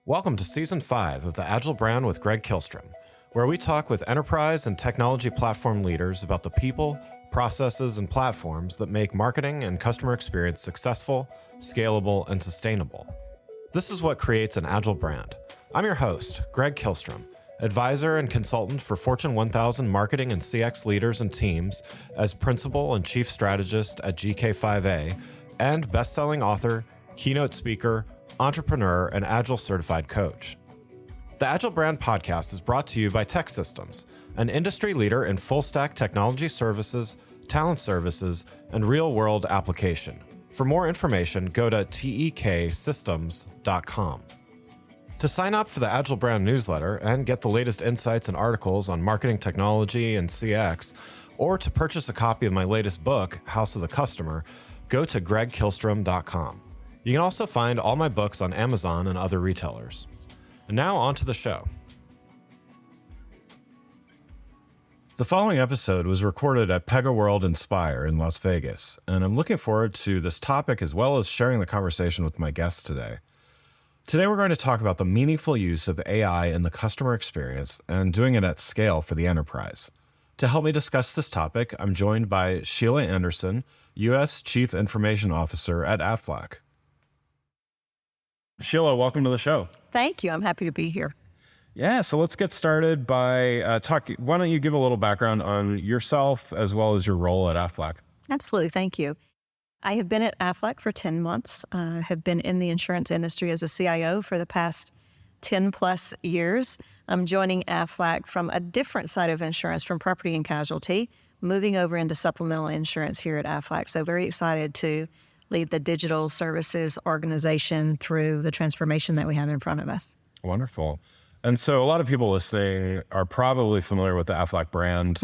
Welcome to Season 5 of the Agile Brand with Greg Kihlstrom, where we talk with enterprise and technology platform leaders about the people, processes, and platforms that make marketing and customer experience successful, scalable, and sustainable. This is what creates an Agile brand. I'm your host, Greg Kihlstrom, advisor and consultant for Fortune 1000 marketing and CX leaders and teams as principal and chief strategist at GK5A, and best-selling author, keynote speaker, entrepreneur, and Agile certified coach. The Agile Brand podcast is brought to you by TEKsystems, an industry leader in full-stack technology services, talent services, and real-world application. For more information, go to teksystems.com. To sign up for the Agile Brand newsletter and get the latest insights and articles on marketing technology and CX, or to purchase a copy of my latest book, House of the Customer, go to gregkihlstrom.com. You can also find all my books on Amazon and other retailers. And now on to the show. The following episode was recorded at PegaWorld Inspire in Las Vegas, and I'm looking forward to this topic as well as sharing the conversation with my guests today. Today we're going to talk about the meaningful use of AI in the customer experience and doing it at scale for the enterprise. To help me discuss this topic, I'm joined by Shelia Anderson, U.S. Chief Information Officer at Aflac. Shelia, welcome to the show. Thank you. I'm happy to be here. Yeah, so let's get started by why don't you give a little background on yourself as well as your role at Aflac? Absolutely. Thank you. I have been at Aflac for 10 months. I have been in the insurance industry as a CIO for the past 10 plus years. I'm joining Aflac from a different side of insurance, from property and casualty, moving over into supplemental insurance here at Aflac. So very excited to lead the digital services organization through the transformation that we have in front of us. Wonderful. And so a lot of people listening are probably familiar with the Aflac brand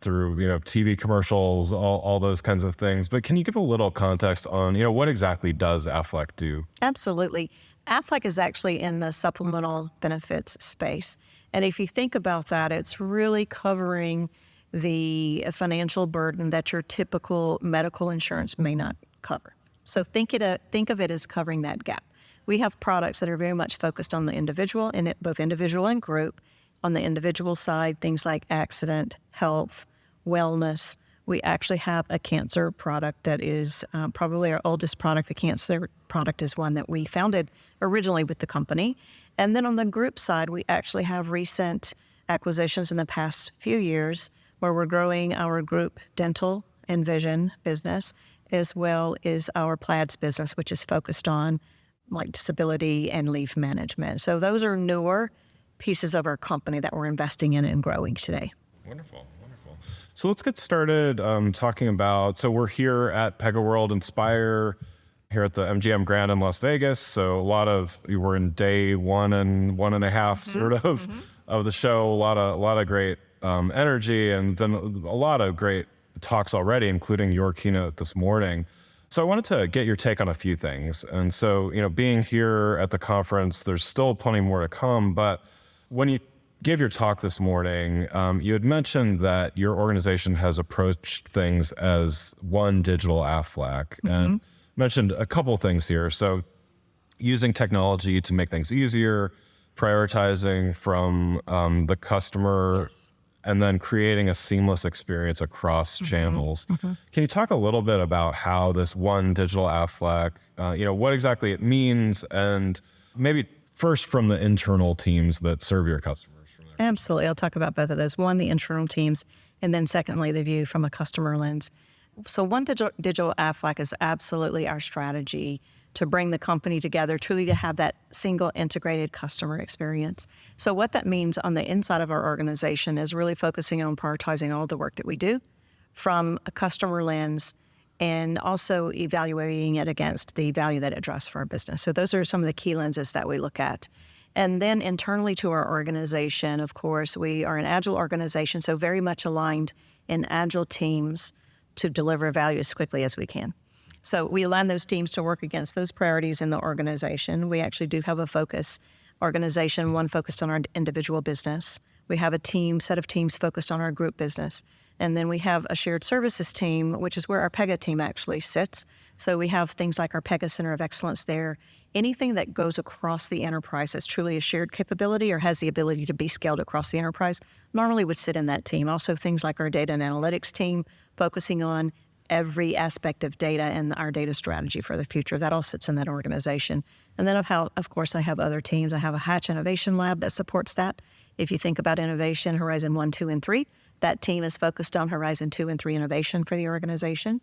through TV commercials, all those kinds of things. But can you give a little context on what exactly does Aflac do? Absolutely. Aflac is actually in the supplemental benefits space. And if you think about that, it's really covering the financial burden that your typical medical insurance may not cover. So think of it as covering that gap. We have products that are very much focused on the individual, both individual and group. On the individual side, things like accident, health, wellness. We actually have a cancer product that is probably our oldest product. The cancer product is one that we founded originally with the company. And then on the group side, we actually have recent acquisitions in the past few years where we're growing our group dental and vision business, as well as our plaids business, which is focused on like disability and leave management. So those are newer pieces of our company that we're investing in and growing today. Wonderful. So let's get started talking about, so we're here at PegaWorld Inspire here at the MGM Grand in Las Vegas. So we're in day 1.5 of the show, a lot of great energy, and then a lot of great talks already, including your keynote this morning. So I wanted to get your take on a few things. And so, being here at the conference, there's still plenty more to come. But when you gave your talk this morning, you had mentioned that your organization has approached things as one digital Aflac and mentioned a couple of things here. So using technology to make things easier, prioritizing from the customer, Yes. and then creating a seamless experience across channels. Can you talk a little bit about how this one digital Aflac, what exactly it means, and maybe first from the internal teams that serve your customers? Absolutely. I'll talk about both of those. One, the internal teams, and then secondly, the view from a customer lens. So one digital Aflac is absolutely our strategy to bring the company together, truly to have that single integrated customer experience. So what that means on the inside of our organization is really focusing on prioritizing all the work that we do from a customer lens and also evaluating it against the value that it drives for our business. So those are some of the key lenses that we look at. And then internally to our organization, of course, we are an Agile organization, so very much aligned in Agile teams to deliver value as quickly as we can. So we align those teams to work against those priorities in the organization. We actually do have a focus organization, one focused on our individual business. We have a set of teams focused on our group business. And then we have a shared services team, which is where our Pega team actually sits. So we have things like our Pega Center of Excellence there. Anything that goes across the enterprise that's truly a shared capability or has the ability to be scaled across the enterprise normally would sit in that team. Also things like our data and analytics team, focusing on every aspect of data and our data strategy for the future. That all sits in that organization. And then of course, I have other teams. I have a Hatch Innovation Lab that supports that. If you think about innovation, Horizon 1, 2, and 3, that team is focused on Horizon 2 and 3 innovation for the organization.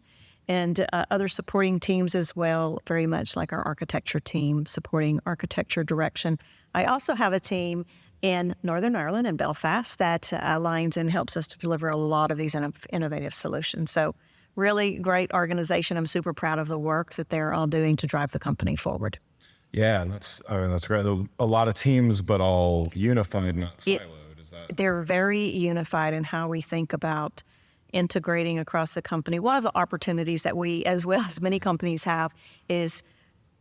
And other supporting teams as well, very much like our architecture team, supporting architecture direction. I also have a team in Northern Ireland and Belfast that aligns and helps us to deliver a lot of these innovative solutions. So really great organization. I'm super proud of the work that they're all doing to drive the company forward. Yeah, and that's great. A lot of teams, but all unified, not siloed. They're very unified in how we think about integrating across the company. One of the opportunities that we, as well as many companies have, is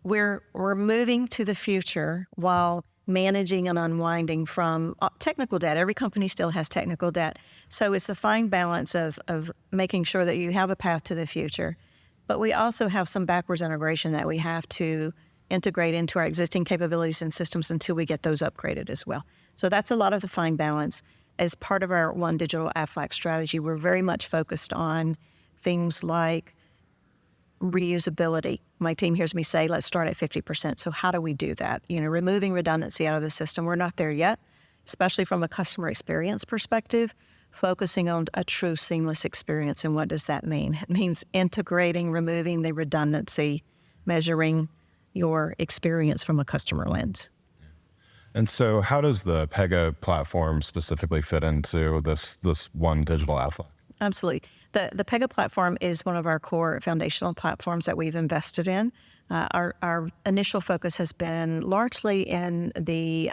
we're moving to the future while managing and unwinding from technical debt. Every company still has technical debt. So it's a fine balance of making sure that you have a path to the future. But we also have some backwards integration that we have to integrate into our existing capabilities and systems until we get those upgraded as well. So that's a lot of the fine balance. As part of our One Digital Aflac strategy, we're very much focused on things like reusability. My team hears me say, let's start at 50%. So how do we do that? Removing redundancy out of the system. We're not there yet, especially from a customer experience perspective, focusing on a true seamless experience. And what does that mean? It means integrating, removing the redundancy, measuring your experience from a customer lens. And so how does the Pega platform specifically fit into this One Digital Aflac? Absolutely. The Pega platform is one of our core foundational platforms that we've invested in. Our initial focus has been largely in the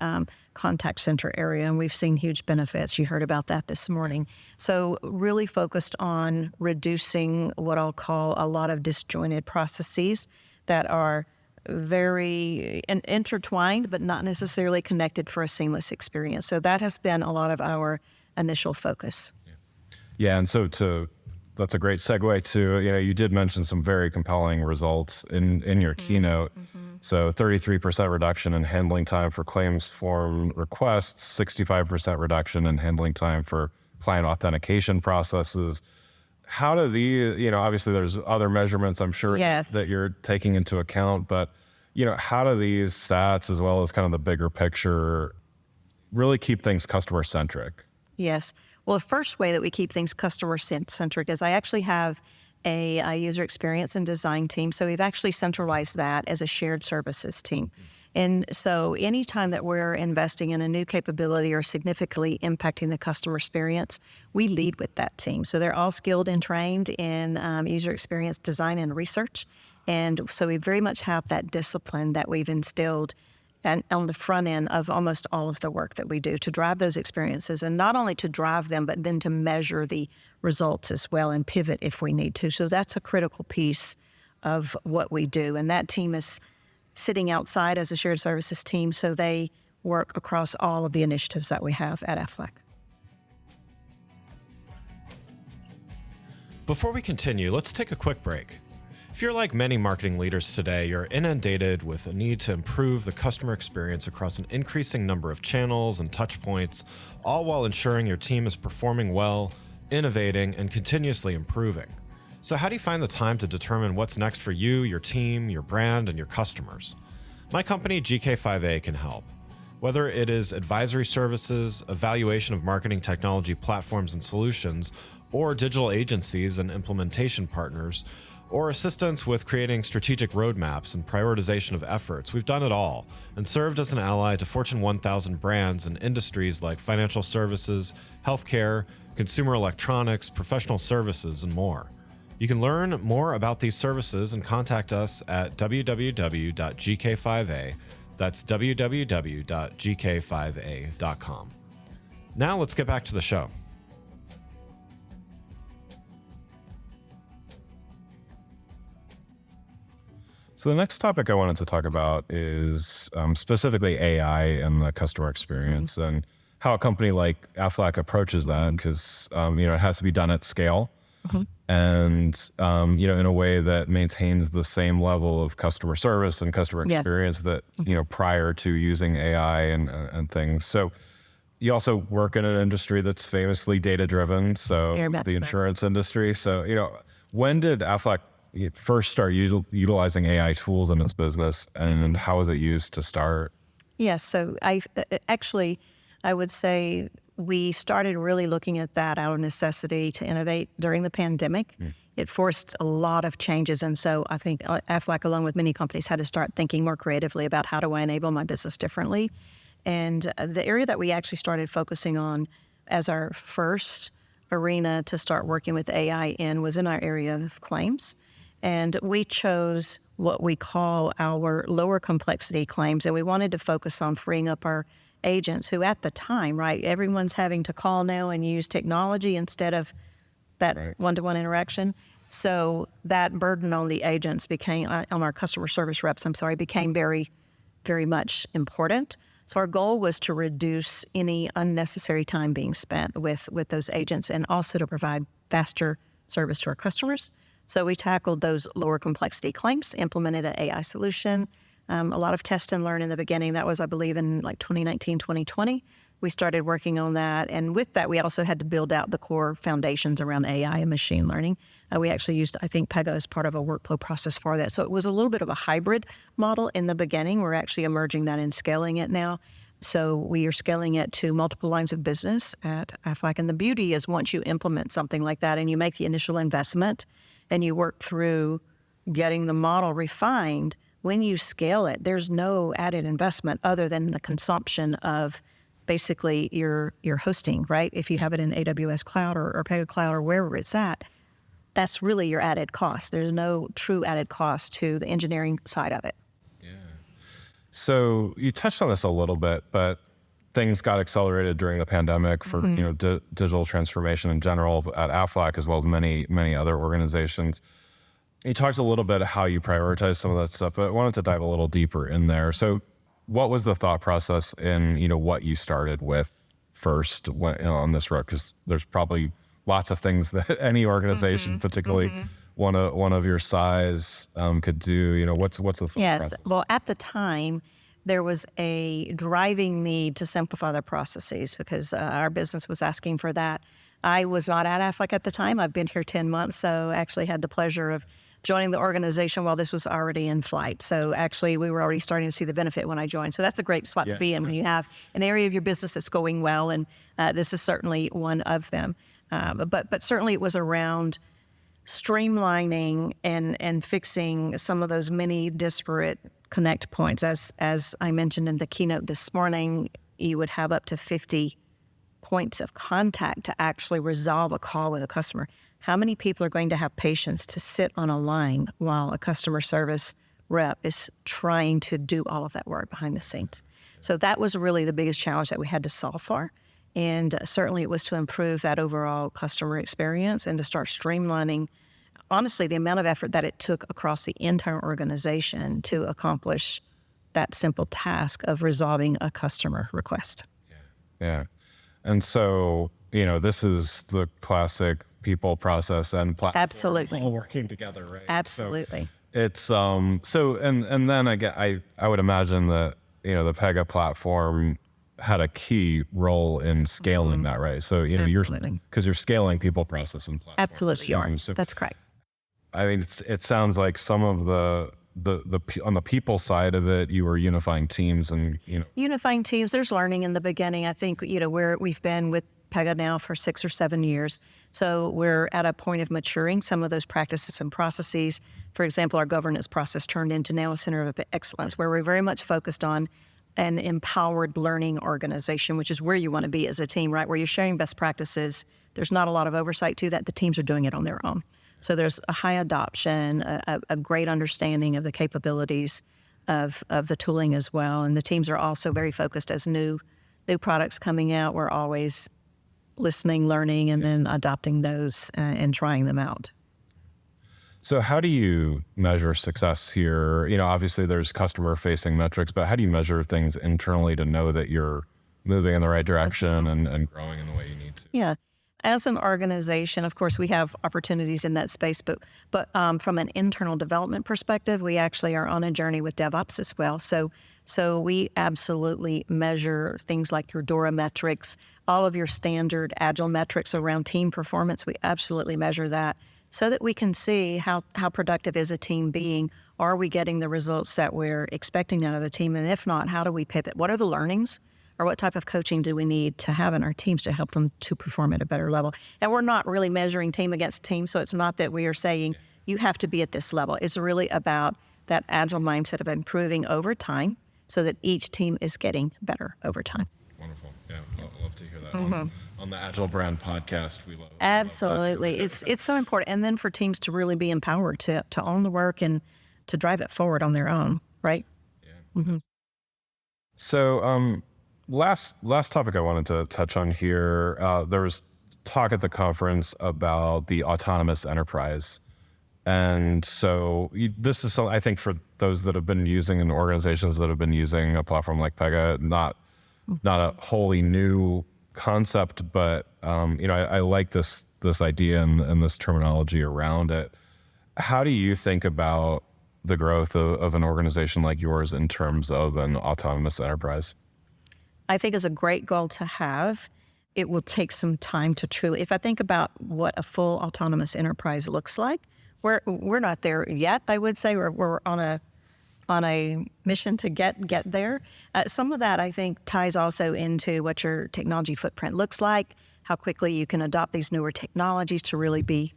contact center area, and we've seen huge benefits. You heard about that this morning. So really focused on reducing what I'll call a lot of disjointed processes that are very intertwined, but not necessarily connected for a seamless experience. So that has been a lot of our initial focus. Yeah, and so that's a great segue to, you did mention some very compelling results in your keynote. Mm-hmm. So 33% reduction in handling time for claims form requests, 65% reduction in handling time for client authentication processes. How do obviously there's other measurements I'm sure that you're taking into account, but how do these stats, as well as kind of the bigger picture, really keep things customer centric? Yes. Well, the first way that we keep things customer centric is I actually have a user experience and design team. So we've actually centralized that as a shared services team. And so anytime that we're investing in a new capability or significantly impacting the customer experience, we lead with that team. So they're all skilled and trained in user experience design and research. And so we very much have that discipline that we've instilled and on the front end of almost all of the work that we do to drive those experiences, and not only to drive them, but then to measure the results as well and pivot if we need to. So that's a critical piece of what we do. And that team is sitting outside as a shared services team, so they work across all of the initiatives that we have at Aflac. Before we continue, let's take a quick break. If you're like many marketing leaders today, you're inundated with a need to improve the customer experience across an increasing number of channels and touch points, all while ensuring your team is performing well, innovating, and continuously improving. So how do you find the time to determine what's next for you, your team, your brand, and your customers? My company, GK5A, can help. Whether it is advisory services, evaluation of marketing technology platforms and solutions, or digital agencies and implementation partners, or assistance with creating strategic roadmaps and prioritization of efforts, we've done it all and served as an ally to Fortune 1000 brands in industries like financial services, healthcare, consumer electronics, professional services, and more. You can learn more about these services and contact us at www.gk5a. That's www.gk5a.com. Now let's get back to the show. So the next topic I wanted to talk about is specifically AI and the customer experience. And how a company like Aflac approaches that, because it has to be done at scale, and in a way that maintains the same level of customer service and customer Yes. experience that prior to using AI and things. So you also work in an industry that's famously data driven, so Very much the so. insurance industry. So when did Aflac first start utilizing AI tools in its business, and how was it used to start? Yes. So I would say we started really looking at that out of necessity to innovate during the pandemic. It forced a lot of changes. And so I think Aflac, along with many companies, had to start thinking more creatively about how do I enable my business differently. And the area that we actually started focusing on as our first arena to start working with AI in was in our area of claims. And we chose what we call our lower complexity claims. And we wanted to focus on freeing up our agents who at the time, right, everyone's having to call now and use technology instead of that one-to-one interaction. So that burden on the agents on our customer service reps, became very, very much important. So our goal was to reduce any unnecessary time being spent with those agents, and also to provide faster service to our customers. So we tackled those lower complexity claims, implemented an AI solution, a lot of test and learn in the beginning. That was, I believe, in like 2019, 2020. We started working on that. And with that, we also had to build out the core foundations around AI and machine learning. We actually used, I think, Pega as part of a workflow process for that. So it was a little bit of a hybrid model in the beginning. We're actually emerging that and scaling it now. So we are scaling it to multiple lines of business at Aflac. And the beauty is once you implement something like that and you make the initial investment and you work through getting the model refined, when you scale it, there's no added investment other than the consumption of basically your hosting, right? If you have it in AWS Cloud or Pega Cloud or wherever it's at, that's really your added cost. There's no true added cost to the engineering side of it. Yeah. So you touched on this a little bit, but things got accelerated during the pandemic for digital transformation in general at Aflac, as well as many other organizations. You talked a little bit how you prioritize some of that stuff, but I wanted to dive a little deeper in there. So what was the thought process in, what you started with first on this road? Because there's probably lots of things that any organization, particularly one of your size, could do. What's the thought process? Well, at the time, there was a driving need to simplify their processes because our business was asking for that. I was not at Aflac at the time. I've been here 10 months, so actually had the pleasure of joining the organization while this was already in flight. So actually, we were already starting to see the benefit when I joined. So that's a great spot to be in when you have an area of your business that's going well, and this is certainly one of them. But certainly it was around streamlining and fixing some of those many disparate connect points. As I mentioned in the keynote this morning, you would have up to 50 points of contact to actually resolve a call with a customer. How many people are going to have patience to sit on a line while a customer service rep is trying to do all of that work behind the scenes? So that was really the biggest challenge that we had to solve for. And certainly it was to improve that overall customer experience and to start streamlining, honestly, the amount of effort that it took across the entire organization to accomplish that simple task of resolving a customer request. Yeah. And so, this is the classic people, process, and platform. Absolutely. All working together, right? Absolutely. So it's, and then again, I would imagine that, the Pega platform had a key role in scaling that, right? So, you're scaling people, process, and platform. Absolutely, you are. So, That's correct. I mean, it sounds like some of the on the people side of it, you were unifying teams and, Unifying teams, there's learning in the beginning. I think, we've been with Pega now for 6 or 7 years. So we're at a point of maturing some of those practices and processes. For example, our governance process turned into now a center of excellence where we're very much focused on an empowered learning organization, which is where you want to be as a team, right? Where you're sharing best practices. There's not a lot of oversight to that. The teams are doing it on their own. So there's a high adoption, a great understanding of the capabilities of the tooling as well. And the teams are also very focused as new products coming out. We're always listening, learning, and then adopting those and trying them out. So how do you measure success here? Obviously there's customer facing metrics, but how do you measure things internally to know that you're moving in the right direction and growing in the way you need to. Yeah. As an organization, of course, we have opportunities in that space, but from an internal development perspective, we actually are on a journey with DevOps as well. So we absolutely measure things like your DORA metrics, all of your standard Agile metrics around team performance. We absolutely measure that so that we can see how productive is a team being. Are we getting the results that we're expecting out of the team? And if not, how do we pivot? What are the learnings? Or what type of coaching do we need to have in our teams to help them to perform at a better level? And we're not really measuring team against team, so it's not that we are saying you have to be at this level. It's really about that Agile mindset of improving over time so that each team is getting better over time. Wonderful. Yeah, I'll love to hear that. On the Agile Brand podcast, we love it. Absolutely. It's so important. And then for teams to really be empowered to own the work and to drive it forward on their own, right? Yeah. Mm-hmm. So, last topic I wanted to touch on here, there was talk at the conference about the autonomous enterprise. And so this is something I think for those that have been using and organizations that have been using a platform like Pega, not a wholly new concept, but I like this idea and this terminology around it. How do you think about the growth of an organization like yours in terms of an autonomous enterprise? I think is a great goal to have. It will take some time to truly, if I think about what a full autonomous enterprise looks like, we're not there yet, I would say. We're on a mission to get there. Some of that, I think, ties also into what your technology footprint looks like, how quickly you can adopt these newer technologies to really be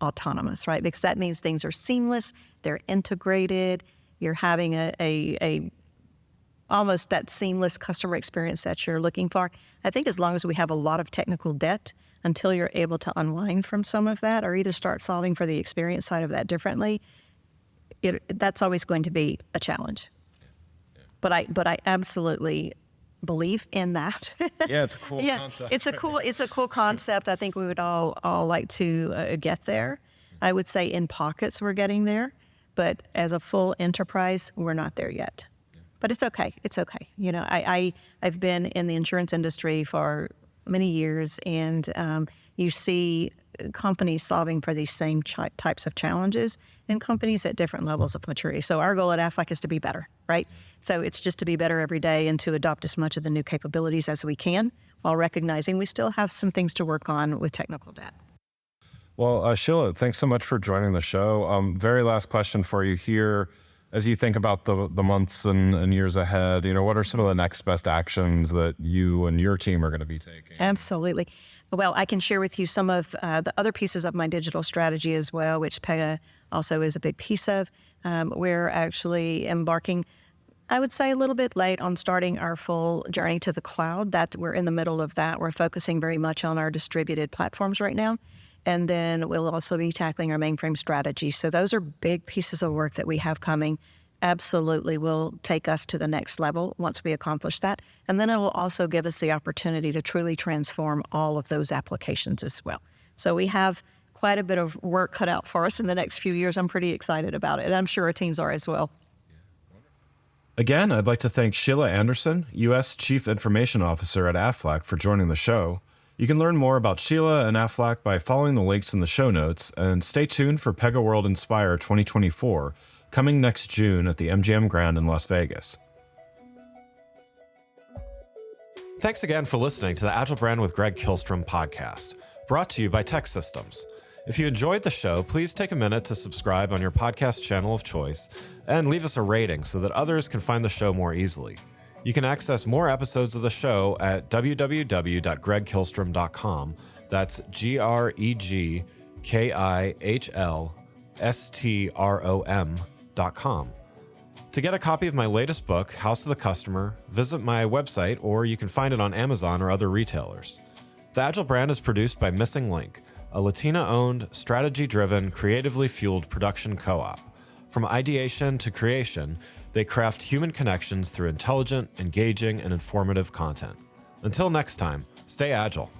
autonomous, right? Because that means things are seamless, they're integrated, you're having a almost that seamless customer experience that you're looking for. I think as long as we have a lot of technical debt until you're able to unwind from some of that or either start solving for the experience side of that differently, that's always going to be a challenge. But I absolutely believe in that. Yeah, it's a cool concept. It's a cool concept. I think we would all like to get there. I would say in pockets we're getting there, but as a full enterprise, we're not there yet. But it's okay. It's okay. I've been in the insurance industry for many years, and you see companies solving for these same types of challenges and companies at different levels of maturity. So our goal at Aflac is to be better, right? So it's just to be better every day and to adopt as much of the new capabilities as we can while recognizing we still have some things to work on with technical debt. Well, Shelia, thanks so much for joining the show. Very last question for you here. As you think about the months and years ahead, what are some of the next best actions that you and your team are going to be taking? Absolutely. Well, I can share with you some of the other pieces of my digital strategy as well, which Pega also is a big piece of. We're actually embarking, I would say a little bit late on starting our full journey to the cloud. That we're in the middle of that. We're focusing very much on our distributed platforms right now. And then we'll also be tackling our mainframe strategy. So those are big pieces of work that we have coming. Absolutely will take us to the next level once we accomplish that. And then it will also give us the opportunity to truly transform all of those applications as well. So we have quite a bit of work cut out for us in the next few years. I'm pretty excited about it, and I'm sure our teams are as well. Again, I'd like to thank Shelia Anderson, U.S. Chief Information Officer at Aflac, for joining the show. You can learn more about Shelia and Aflac by following the links in the show notes, and stay tuned for PegaWorld Inspire 2024, coming next June at the MGM Grand in Las Vegas. Thanks again for listening to the Agile Brand with Greg Kihlstrom podcast, brought to you by Tech Systems. If you enjoyed the show, please take a minute to subscribe on your podcast channel of choice and leave us a rating so that others can find the show more easily. You can access more episodes of the show at www.gregkihlstrom.com. That's GregKihlstrom.com. To get a copy of my latest book, House of the Customer, visit my website, or you can find it on Amazon or other retailers. The Agile Brand is produced by Missing Link, a Latina-owned, strategy-driven, creatively fueled production co-op. From ideation to creation, they craft human connections through intelligent, engaging, and informative content. Until next time, stay agile.